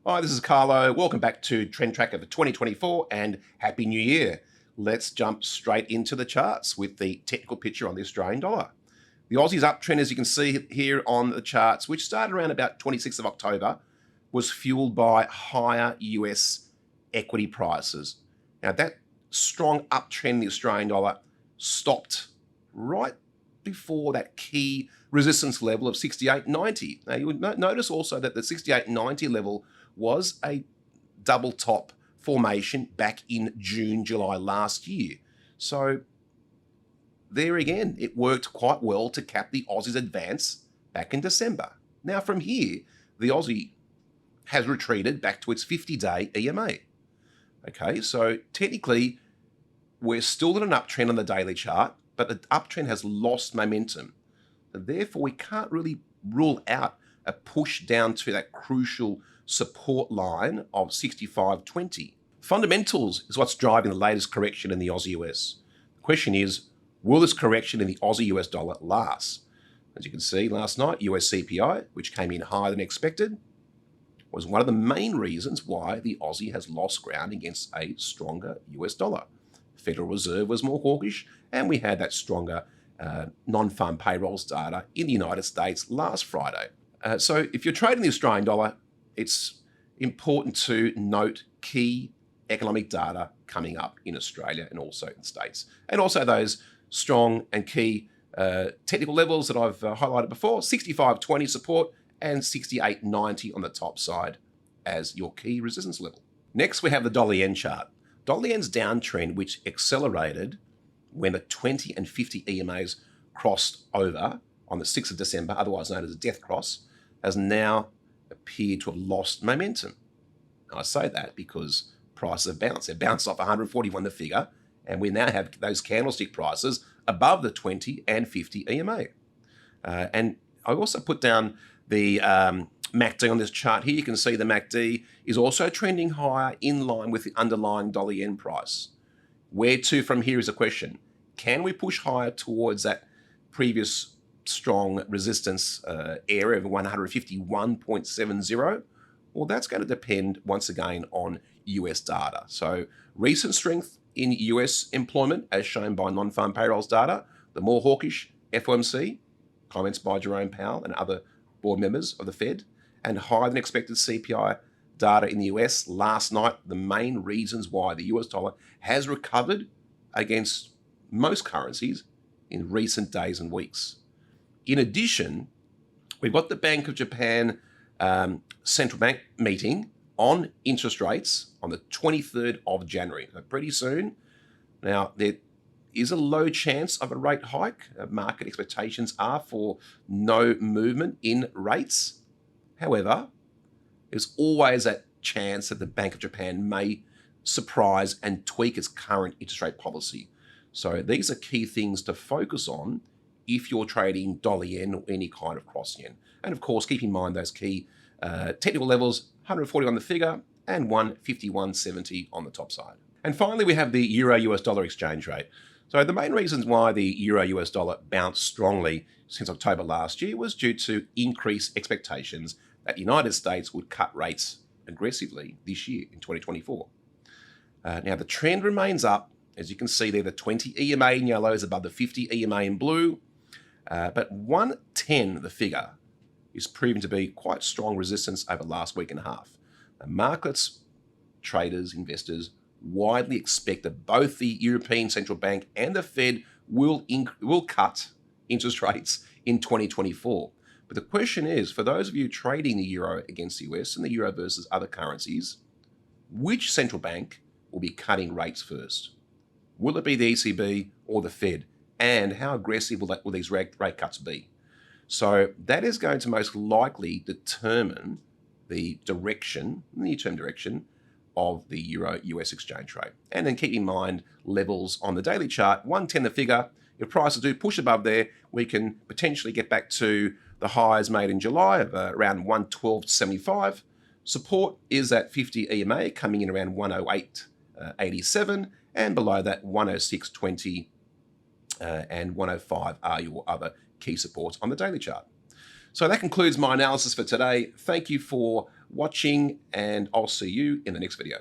Hi, this is Carlo. Welcome back to Trend Tracker for 2024 and Happy New Year. Let's jump straight into the charts with the technical picture on the Australian dollar. The Aussie's uptrend, as you can see here on the charts, which started around about 26th of October, was fueled by higher US equity prices. Now, that strong uptrend in the Australian dollar stopped right before that key resistance level of 68.90. Now, you would notice also that the 68.90 level was a double top formation back in June, July last year. So there again, it worked quite well to cap the Aussie's advance back in December. Now from here, the Aussie has retreated back to its 50-day EMA. Okay, so technically, we're still in an uptrend on the daily chart, but the uptrend has lost momentum. And therefore, we can't really rule out a push down to that crucial support line of 65.20. Fundamentals is what's driving the latest correction in the Aussie US. The question is, will this correction in the Aussie US dollar last? As you can see last night, US CPI, which came in higher than expected, was one of the main reasons why the Aussie has lost ground against a stronger US dollar. Federal Reserve was more hawkish, and we had that stronger non-farm payrolls data in the United States last Friday. So if you're trading the Australian dollar, it's important to note key economic data coming up in Australia and also in the States. And also those strong and key technical levels that I've highlighted before, 65.20 support and 68.90 on the top side as your key resistance level. Next, we have the dollar-yen chart. Dollar-yen's downtrend, which accelerated when the 20 and 50 EMAs crossed over on the 6th of December, otherwise known as a death cross, has now appeared to have lost momentum. And I say that because prices have bounced. They've bounced off 141 the figure, and we now have those candlestick prices above the 20 and 50 EMA. And I also put down the MACD on this chart here. You can see the MACD is also trending higher in line with the underlying dollar-yen price. Where to from here is a question. Can we push higher towards that previous strong resistance area of 151.70? Well, that's going to depend once again on US data. So recent strength in US employment, as shown by non-farm payrolls data, the more hawkish FOMC, comments by Jerome Powell and other board members of the Fed, and higher than expected CPI data in the US last night, the main reasons why the US dollar has recovered against most currencies in recent days and weeks. In addition, we've got the Bank of Japan central bank meeting on interest rates on the 23rd of January, so pretty soon. Now, there is a low chance of a rate hike. Market expectations are for no movement in rates. However, there's always that chance that the Bank of Japan may surprise and tweak its current interest rate policy. So these are key things to focus on if you're trading dollar-yen or any kind of cross-yen. And of course, keep in mind those key technical levels, 140 on the figure and 151.70 on the top side. And finally, we have the Euro-US dollar exchange rate. So the main reasons why the Euro-US dollar bounced strongly since October last year was due to increased expectations that the United States would cut rates aggressively this year in 2024. Now, the trend remains up. As you can see there, the 20 EMA in yellow is above the 50 EMA in blue. But 110, the figure, is proving to be quite strong resistance over the last week and a half. The markets, traders, investors widely expect that both the European Central Bank and the Fed will cut interest rates in 2024. But the question is, for those of you trading the euro against the US and the euro versus other currencies, which central bank will be cutting rates first? Will it be the ECB or the Fed? And how aggressive will these rate cuts be? So that is going to most likely determine the direction, near-term direction, of the Euro-US exchange rate. And then keep in mind levels on the daily chart, 110 the figure. If prices do push above there, we can potentially get back to the highs made in July of around 112.75. Support is at 50 EMA coming in around 108.87, and below that 106.20 and 105 are your other key supports on the daily chart. So that concludes my analysis for today. Thank you for watching, and I'll see you in the next video.